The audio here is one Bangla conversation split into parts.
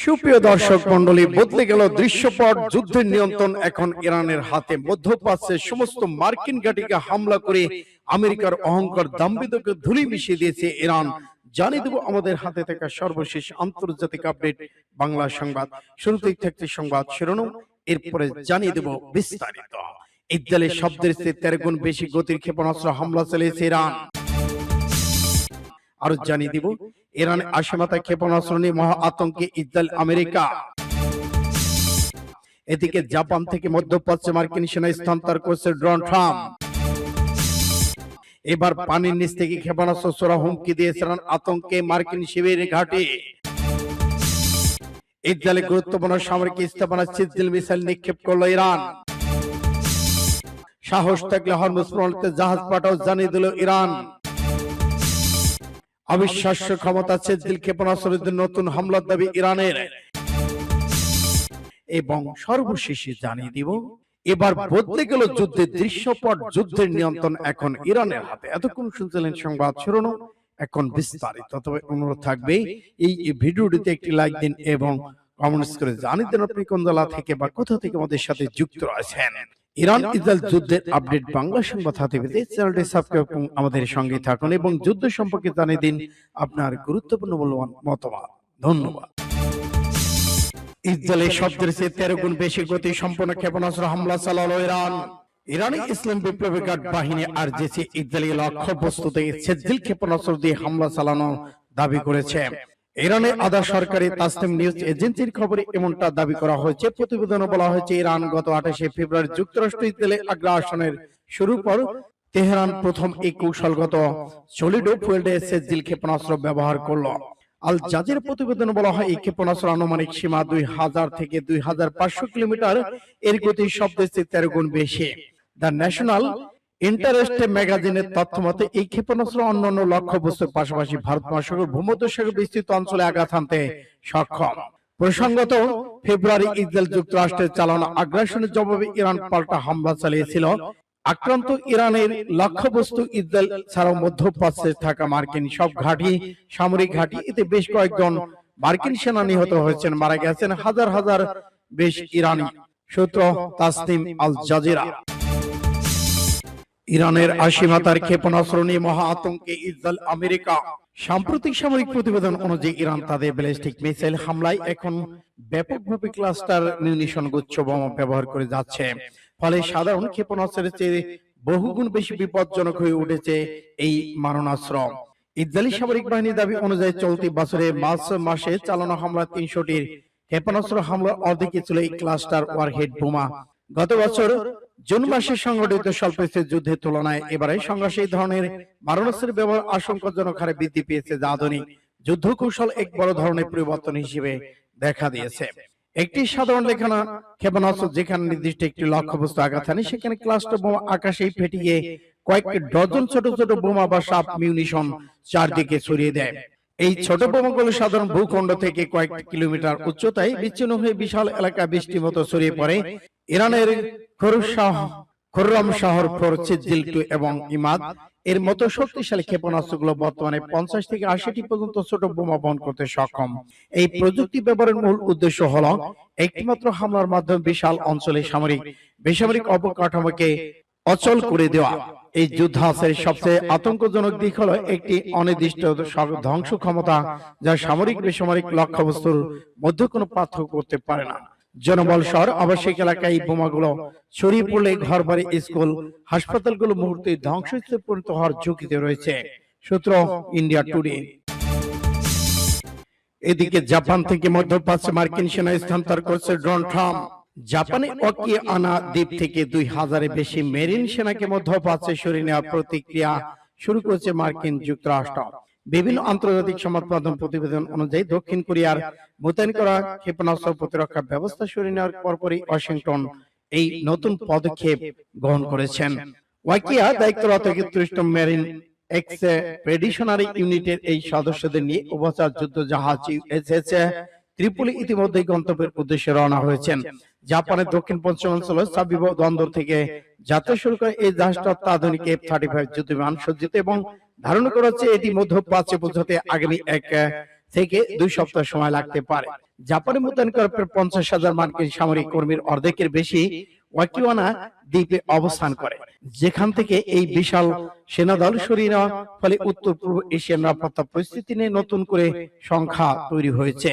সুপ্রিয় দর্শক মন্ডলী, বদলে গেল দৃশ্যপট। যুদ্ধের নিয়ন্ত্রণ এখন ইরানের হাতে। মধ্যপ্রাচ্যের সমস্ত মার্কিন ঘাঁটিকে হামলা করে আমেরিকার অহংকার দাম্ভিককে ধুলি মিশিয়ে দিয়েছে ইরান। জানিয়ে দেব আমাদের হাতে থাকা সর্বশেষ আন্তর্জাতিক আপডেট বাংলা সংবাদ। শুরুতেই থাকছে সংবাদ শিরোনাম, এরপরে জানিয়ে দেব বিস্তারিত। ইসরায়েলের শব্দের চেয়ে 13 গুণ বেশি গতির ক্ষেপণাস্ত্র হামলা চালিয়েছে ইরান। আরো জানিয়ে দিব ইরানের আশিমাতায় ক্ষেপণাস্ত্র নিয়ে মহা আতঙ্কে ইসরায়েল আমেরিকা। এদিকে জাপান থেকে মধ্যপ্রাচ্যে মার্কিন সেনা স্থানান্তর করছে ডোনাল্ড ট্রাম্প। এবার পানির নিচ থেকে ক্ষেপণাস্ত্র ছোড়া হুমকি দিয়েছে ইরান, আতঙ্কে মার্কিন শিবিরের ঘাঁটি। ইসরায়েলের গুরুত্বপূর্ণ সামরিক স্থাপনা সিজল মিসাইল নিক্ষেপ করলো ইরান। সাহস থাকলে হরমুজ প্রণালীতে জাহাজ পাঠাও, জানিয়ে দিল ইরান। অবিশ্বাস্য ক্ষমতা সিজল ক্ষেপণাস্ত্রের নতুন হামলার দাবি ইরানের। এবং সর্বশেষে জানিয়ে দিব এবার বদলে গেল যুদ্ধের দৃশ্যপট। যুদ্ধের নিয়ন্ত্রণ এখন ইরানের হাতে। এতক্ষণ শুনছিলেন সংবাদ শিরোনাম, এখন বিস্তারিত। তবে অনুরোধ থাকবে এই ভিডিওটিতে একটি লাইক দিন এবং কমেন্টস করে জানিয়ে দেন আপনি কোন জেলা থেকে বা কোথা থেকে আমাদের সাথে যুক্ত রয়েছেন। ইরান ইসরায়েল যুদ্ধের আপডেট বাংলা সংবাদ হাতে পেতে চ্যানেলটি সাবস্ক্রাইব করুন, আমাদের সঙ্গে থাকুন এবং যুদ্ধ সম্পর্কে জানিয়ে দিন আপনার গুরুত্বপূর্ণ মূল্যবান মতামত। ধন্যবাদ। ইসরায়েলের শব্দের চেয়ে 13 গুণ বেশি গতি সম্পন্ন ক্ষেপণাস্ত্র হামলা চালালো ইরান। ইরানি ইসলাম বিপ্লবী গার্ড বাহিনী আরজিসি ইসরায়েলি লক্ষ্য বস্তুতে সিজল ক্ষেপণাস্ত্র দিয়ে হামলা চালানোর দাবি করেছে। ইরানের আধা সরকারি তাসনিম নিউজ এজেন্সির খবরে এমনটা দাবি করা হয়েছে। প্রতিবেদনে বলা হয়েছে ইরান গত 28 ফেব্রুয়ারি যুক্তরাষ্ট্র ইসরায়েলে আগ্রাসনের শুরুর পর তেহরান প্রথম এই কৌশলগত সলিড ফুয়েল সিজল ক্ষেপণাস্ত্র ব্যবহার করলো। আল জাজিরা প্রতিবেদনে বলা হয় এই ক্ষেপণাস্ত্র আনুমানিক সীমা 2000 থেকে 2500 কিলোমিটার, এর গতি শব্দের চেয়ে 13 গুণ বেশি। দ্য ন্যাশনাল ইন্টারেস্ট ম্যাগাজিনের তথ্য মতে এই ক্ষেপণাস্ত্র অন্যান্য লক্ষ্যবস্তুর পাশাপাশি ভারত মহাসাগর, ভূমধ্যসাগর বিস্তৃত অঞ্চলে আঘাত হানতে সক্ষম। প্রসঙ্গত, ফেব্রুয়ারি ইসরায়েল যুক্তরাষ্ট্রের চালানো আগ্রাসনের জবাবে ইরান পাল্টা হামলা চালিয়েছিল। আক্রান্ত ইরানের লক্ষ্যবস্তু ইসরায়েল ছাড়াও মধ্যপ্রাচ্যে থাকা মার্কিন সব ঘাঁটি, সামরিক ঘাঁটি। এতে বেশ কয়েকজন মার্কিন সেনা নিহত হয়েছেন, মারা গেছেন হাজার হাজার বেশ ইরানি। সূত্র তাসনিম আল জাজিরা। ইরানের আশিমাতার ক্ষেপণাস্ত্র নিয়ে মহা আতঙ্কে ইসরায়েল আমেরিকা। সাম্প্রতিক সামরিক প্রতিবেদন অনুযায়ী ইরান তাদের ব্যালিস্টিক মিসাইল হামলায় এখন ব্যাপকভাবে ক্লাস্টার মিউনিশন গুচ্ছ বোমা ব্যবহার করে যাচ্ছে। ফলে সাধারণ ক্ষেপণাস্ত্রের চেয়ে বহুগুণ বেশি বিপজ্জনক হয়ে উঠেছে এই মারণাস্ত্র। ইসরায়েলি সামরিক বাহিনীর দাবি অনুযায়ী চলতি বছরে মার্চ মাসে চালানো হামলা 300টির ক্ষেপণাস্ত্র হামলার অর্ধেকই ছিল এই ক্লাস্টার ওয়ারহেড বোমা। গত বছর জুন মাসে সংঘটিত স্বল্পস্থায়ী যুদ্ধের তুলনায় এবারে সংঘর্ষে এই ধরনের মারণাস্ত্রের ব্যবহার আশঙ্কাজনক হারে বৃদ্ধি পেয়েছে, যা আধুনিক যুদ্ধ কৌশল এক বড় ধরনের পরিবর্তন হিসেবে দেখা দিয়েছে। একটি সাধারণ লেখানা ক্ষেপণাস্ত্র যেখানে নির্দিষ্ট একটি লক্ষ্যবস্তু আঘাত হানে, সেখানে ক্লাস্টার বোমা আকাশেই ফেটিয়ে কয়েক ডজন ছোট ছোট বোমা বা সাব মিউনিশন চারদিকে ছড়িয়ে দেয়। এই ছোট বোমাগুলো সাধারণ ভূখণ্ড থেকে কয়েক কিলোমিটার উচ্চতায় বিচ্ছিন্ন হয়ে বিশাল এলাকা বৃষ্টির মতো ছড়িয়ে পড়ে। ইরানের খুররম শহর, সিজল এবং ইমাদ এর মতো শক্তিশালী ক্ষেপণাস্ত্রগুলো বর্তমানে 50 থেকে 80টি পর্যন্ত ছোট বোমা বহন করতে সক্ষম। এই প্রযুক্তি ব্যবহারের মূল উদ্দেশ্য হলো একটিমাত্র হামলার মাধ্যমে বিশাল অঞ্চলে বেসামরিক অবকাঠামোকে অচল করে দেওয়া। এই যুদ্ধাস্ত্রের সবচেয়ে আতঙ্কজনক দিক হলো একটি অনির্দিষ্ট ধ্বংস ক্ষমতা, যা সামরিক বেসামরিক লক্ষ্যবস্তুর মধ্যে কোনো পার্থক্য করতে পারে না। জনবল শহর, আবাসিক এলাকায় বোমাগুলো ছড়িয়ে পড়লে ঘরবাড়ি, স্কুল, হাসপাতালগুলো মুহূর্তে ধ্বংসস্তূপে পরিণত হওয়ার ঝুঁকিতে রয়েছে। সূত্র ইন্ডিয়া টুডে। এদিকে জাপান থেকে মধ্যপ্রাচ্যে মার্কিন সেনা স্থানান্তর করছে ডোনাল্ড ট্রাম্প। জাপানে ওকিয়ানা দ্বীপ থেকে 2000-এর বেশি মেরিন সেনাকে মধ্যপ্রাচ্যে সরিয়ে নেওয়ার প্রতিক্রিয়া শুরু করেছে মার্কিন যুক্তরাষ্ট্র। বিভিন্ন আন্তর্জাতিক সংবাদ মাধ্যম প্রতিবেদন অনুযায়ী দক্ষিণ কোরিয়ার মোতায়েন করা ক্ষেপণাস্ত্র প্রতিরক্ষা ব্যবস্থা সরিয়ে নেওয়ার পরপরই ওয়াশিংটন এই নতুন পদক্ষেপ গ্রহণ করেছেন। ওয়াকিয়া দায়িত্বরত 31 মেরিন এক্সপেডিশনারি ইউনিটের এই সদস্যদের নিয়ে উভচর যুদ্ধ জাহাজ ইউএসএস ত্রিপোলি ইতিমধ্যে গন্তব্যের উদ্দেশ্যে রওনা হয়েছেন। জাপানের দক্ষিণ পশ্চিমাঞ্চলের সাবিবো বন্দর থেকে যাত্রা শুরু করে এই জাহাজটা অত্যাধুনিক F-35 যুদ্ধবিমান সজ্জিত এবং ধারণা করা হচ্ছে এটি মধ্যপ্রাচ্যে পৌঁছাতে আগামী 1 থেকে 2 সপ্তাহ সময় লাগতে পারে। জাপানে মোতায়েন করা প্রায় 50,000 মার্কিন সামরিক কর্মীর অর্ধেকের বেশি ওয়াকিওয়ানা দ্বীপে অবস্থান করে, যেখান থেকে এই বিশাল সেনাদল সরিয়ে নেওয়ার ফলে উত্তর পূর্ব এশিয়ার নিরাপত্তা পরিস্থিতি নিয়ে নতুন করে সংখ্যা তৈরি হয়েছে।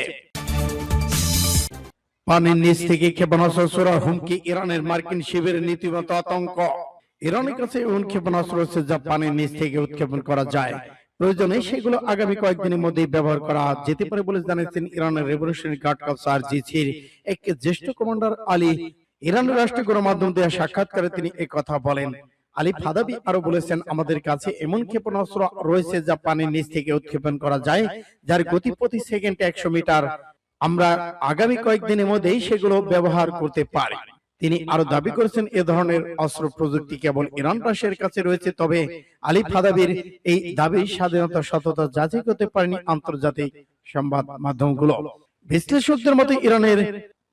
পানির নিচ থেকে ক্ষেপণাস্ত্র ছোড়ার হুমকি, ইরানের মার্কিন শিবিরের নীতিগত আতঙ্ক। ইরানের কাছে এমন ক্ষেপণাস্ত্র রয়েছে যা পানির নিচ থেকে উৎক্ষেপণ করা যায়, প্রয়োজনে সেগুলো আগামী কয়েকদিনের মধ্যেই ব্যবহার করা যেতে পারে বলে জানিয়েছেন ইরানের রেভলিউশনারি গার্ড কর্পস আরজিসির এক জ্যেষ্ঠ কমান্ডার আলী। ইরানের রাষ্ট্রীয় গণমাধ্যম দেওয়া সাক্ষাৎকারে তিনি একথা বলেন। আলী ফাদাবি আরো বলেছেন, আমাদের কাছে এমন ক্ষেপণাস্ত্র রয়েছে যা পানির নিচ থেকে উৎক্ষেপণ করা যায়, যার গতি প্রতি সেকেন্ডে 100 মিটার। আমরা আগামী কয়েকদিনের মধ্যেই সেগুলো ব্যবহার করতে পারি। তিনি আরো দাবি করেছেন, এ ধরনের অস্ত্র প্রযুক্তি কেবল ইরান রাশিয়ার কাছে রয়েছে। তবে আলী ফাদাবির এই দাবি স্বাধীনতা সততা যাচাই করতে পারেনি আন্তর্জাতিক সংবাদ মাধ্যমগুলো। বিশ্লেষকদের মতে ইরানের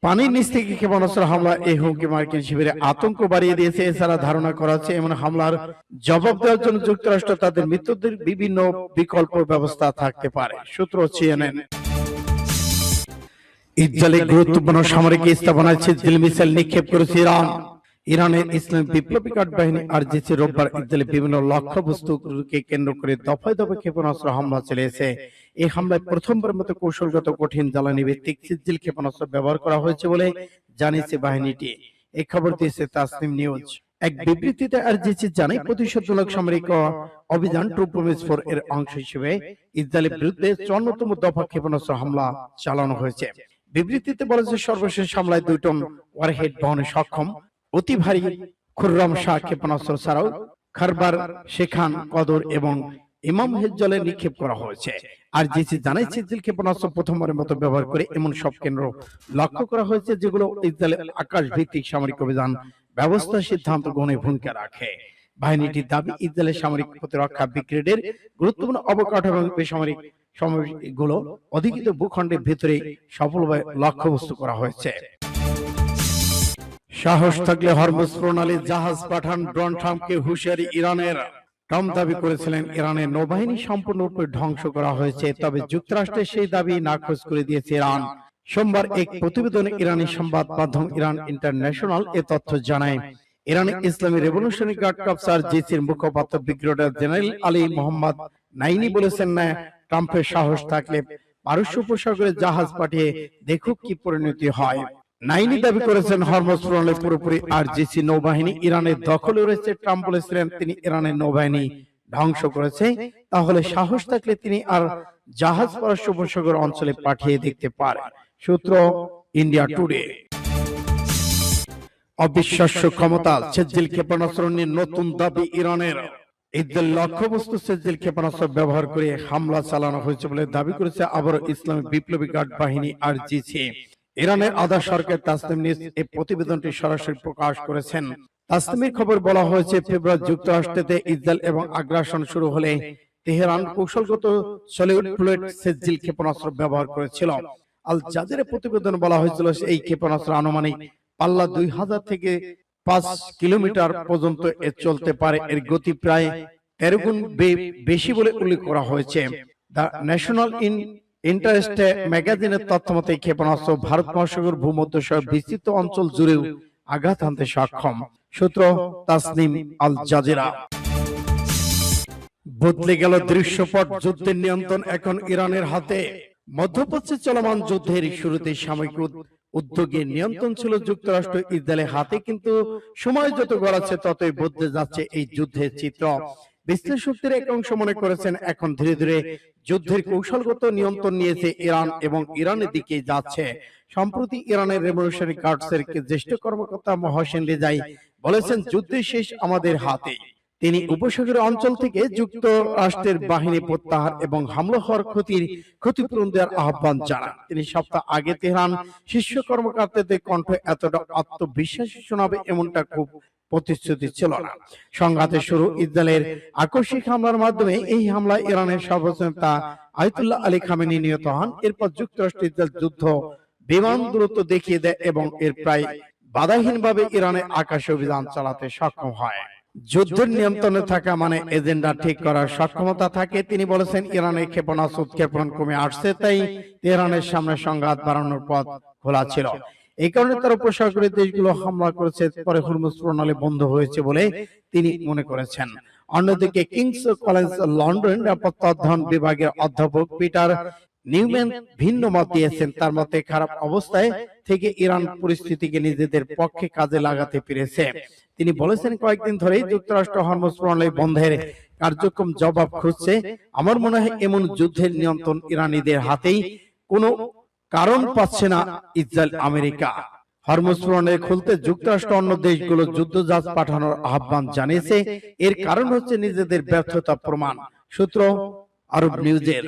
পানির নিচ থেকে ক্ষেপণাস্ত্র হামলা এই হুমকি মার্কিন শিবিরে আতঙ্ক বাড়িয়ে দিয়েছে। এছাড়া ধারণা করা হচ্ছে এমন হামলার জবাব দেওয়ার জন্য যুক্তরাষ্ট্র তাদের মিত্রদের বিভিন্ন বিকল্প ব্যবস্থা থাকতে পারে। সূত্র সিএনএন। ইসরায়েলে গুরুত্বপূর্ণ সামরিক স্থাপনায় ছিদ্র মিসাইল নিক্ষেপ করেছে ইরান। ইরানের ইসলামী বিপ্লবী গার্ড বাহিনী আরজিসি রোববার ইসরায়েলের বিভিন্ন লক্ষ্যবস্তুকে কেন্দ্র করে দফায় দফায় ক্ষেপণাস্ত্র হামলা চালিয়েছে। এই হামলায় প্রথমবারের মতো কৌশলগত কঠিন জ্বালানি ভিত্তিক ছিদ্র ক্ষেপণাস্ত্র ব্যবহার করা হয়েছে বলে জানিয়েছে বাহিনীটি। এই খবর দিয়েছে তাসনিম নিউজ। এক বিবৃতিতে আরজিসি জানায়, প্রতিশোধমূলক সামরিক অভিযান ট্রু প্রমিস 4 এর অংশ হিসেবে ইসরায়েলের বিরুদ্ধে 54তম দফা ক্ষেপণাস্ত্র হামলা চালানো হয়েছে। বিবৃতিতে বলেছে, সর্বশেষ হামলায় 2 টন ওয়ারহেড বহনে সক্ষম অতি ভারী খুররম শাহ ক্ষেপণাস্ত্র ছাড়াও খারবার, শেখান, কদর এবং ইমাম হেজ্জলে নিক্ষেপ করা হয়েছে। আরজিসি জানায়, ছিদ্র ক্ষেপণাস্ত্র প্রথমবারের মতো ব্যবহার করে এমন সব কেন্দ্র লক্ষ্য করা হয়েছে যেগুলো ইসরায়েলের আকাশ ভিত্তিক সামরিক অভিযান ব্যবস্থা সিদ্ধান্ত গ্রহণে ভূমিকা রাখে। বাহিনীটির দাবি, ইসরায়েলের সামরিক প্রতিরক্ষা ব্রিগেডের গুরুত্বপূর্ণ অবকাঠামো এবং বেসামরিক সামগ্রীগুলো অধিকৃত ভূখণ্ডের ভেতরে সফলভাবে লক্ষ্যবস্তু করা হয়েছে। সাহস থাকলে হরমুজ প্রণালী জাহাজ পাঠান, ডোনাল্ড ট্রাম্পকে হুঁশিয়ারি ইরানের। ট্রাম্প দাবি করেছিলেন ইরানের নৌবাহিনী সম্পূর্ণরূপে ধ্বংস করা হয়েছে, তবে যুক্তরাষ্ট্রের সেই দাবি নাকচ করে দিয়েছে ইরান। সোমবার এক প্রতিবেদনে ইরানি সংবাদ মাধ্যম ইরান ইন্টারন্যাশনাল এ তথ্য জানায়। ইরানের ইসলামী রেভলিউশনারি গার্ড কর্পস আরজিসির মুখপাত্র ব্রিগেডিয়ার জেনারেল আলী মোহাম্মদ নাইনি বলেছেন, না ট্রাম্পের সাহস থাকলে পারস্য উপসাগরে জাহাজ পাঠিয়ে দেখুক কি পরিণতি হয়। নাইনি দাবি করেছেন, হরমুজ প্রণালী পুরোপুরি আরজিসি নৌবাহিনী ইরানের দখলে রয়েছে। ট্রাম্প বলেছিলেন, তিনি ইরানের নৌবাহিনী ধ্বংস করেছে, তাহলে সাহস থাকলে তিনি আর জাহাজ পারস্য উপসাগর অঞ্চলে পাঠিয়ে দেখতে পারে। সূত্র ইন্ডিয়া টুডে। অবিশ্বাস্য ক্ষমতা, ছিদ্র ক্ষেপণাস্ত্র নিয়ে নতুন দাবি ইরানের। ইসরায়েল লক্ষ্যবস্তু ছিদ্র ক্ষেপণাস্ত্র ব্যবহার করে হামলা চালানো হয়েছে বলে দাবি করেছে আবারও ইসলামী বিপ্লবী গার্ড বাহিনী আরজিসি। ইরানের আধা সরকার তাসনিম নিউজ এই প্রতিবেদনটি সরাসরি প্রকাশ করেছেন। তাসনিমের খবর বলা হয়েছে, ফেব্রুয়ারি যুক্তরাষ্ট্রে ইসরায়েল এবং আগ্রাসন শুরু হলে তেহরান কৌশলগত সলিড বুলেট ছিদ্র ক্ষেপণাস্ত্র ব্যবহার করেছিল। আল জাজিরা প্রতিবেদন বলা হয়েছিল, এই ক্ষেপণাস্ত্র আনুমানিক পাল্লা 2000 থেকে 5 কিলোমিটার পর্যন্ত চলতে পারে। এর গতি প্রায় 13 গুণ বেশি বলে উল্লেখ করা হয়েছে। দ্য ন্যাশনাল ইন্টারেস্ট ম্যাগাজিনের তথ্য মতে ক্ষেপণাস্ত্র ভারত মহাসাগর, ভূমধ্যসাগর বিস্তৃত অঞ্চল জুড়েও আঘাত হানতে সক্ষম। সূত্র তাসনিম আল জাজিরা। বদলে গেল দৃশ্যপট, যুদ্ধের নিয়ন্ত্রণ এখন ইরানের হাতে। মধ্যপ্রাচ্যে চলমান যুদ্ধের শুরুতে সাময়িক উদ্যোগে নিয়ন্ত্রণ ছিল যুক্তরাষ্ট্র ইসরায়েলের হাতে, কিন্তু সময় যত গড়াচ্ছে ততই বদলে যাচ্ছে এই যুদ্ধের চিত্র। বিশ্লেষকদের এক অংশ মনে করেছেন, এখন ধীরে ধীরে যুদ্ধের কৌশলগত নিয়ন্ত্রণ নিয়েছে ইরান এবং ইরানের দিকে যাচ্ছে। সম্প্রতি ইরানের রেভলিউশনারি গার্ডসের জ্যেষ্ঠ কর্মকর্তা মহসেন রেজাই বলেছেন, যুদ্ধের শেষ আমাদের হাতে। তিনি উপসাগরীয় অঞ্চল থেকে যুক্তরাষ্ট্রের বাহিনী প্রত্যাহার এবং হামলা হওয়ার ক্ষতিপূরণ দেওয়ার আহ্বান জানান। তিনি সপ্তাহ আগে তেহরান শীর্ষ কর্মকর্তাদের কণ্ঠে এতটা আত্মবিশ্বাসী শোনাবে এমনটা খুব প্রতিশ্রুতি ছিল না। সংঘাতের শুরু ইসরায়েলের আকস্মিক হামলার মাধ্যমে। এই হামলায় ইরানের সর্বোচ্চ নেতা আয়াতুল্লাহ আলী খামেনি নিহত হন। এরপর যুক্তরাষ্ট্র ইসরায়েল যুদ্ধ বিমান দূরত্ব দেখিয়ে দেয় এবং এর প্রায় বাধাহীনভাবে ইরানের আকাশে অভিযান চালাতে সক্ষম হয়। যুদ্ধের নিয়ন্ত্রণে থাকা মানে এজেন্ডা ঠিক করার সক্ষমতা থাকে। তিনি বলেছেন ইরানের ক্ষেপণাস্ত্র উৎক্ষেপণ কমে আসছে, তাই তেহরানের সামনে সংঘাত বাড়ানোর পথ খোলা ছিল। এই কারণে তার উপসাগরীয় দেশগুলো হামলা করেছে, পরে হরমুজ প্রণালী বন্ধ হয়েছে বলে তিনি মনে করেছেন। অন্যদিকে কিংস কলেজ লন্ডন নিরাপত্তা অধ্যয়ন বিভাগের অধ্যাপক পিটার নিউম্যান ভিন্ন মত দিয়েছেন। তার মতে খারাপ অবস্থায় থেকে ইরান পরিস্থিতিকে নিজেদের পক্ষে কাজে লাগাতে পেরেছে। তিনি বলেছেন, কয়েকদিন ধরেই যুক্তরাষ্ট্র হরমুজ প্রণালী বন্ধের কার্যক্রম জবাব খুঁজছে। আমার মনে হয় এমন যুদ্ধের নিয়ন্ত্রণ ইরানিদের হাতেই, কোনো কারণ পাচ্ছে না ইসরায়েল আমেরিকা। হরমুজ প্রণালী খুলতে যুক্তরাষ্ট্র অন্য দেশগুলো যুদ্ধজাহাজ পাঠানোর আহ্বান জানিয়েছে। এর কারণ হচ্ছে নিজেদের ব্যর্থতা প্রমাণ। সূত্র আরব নিউজের।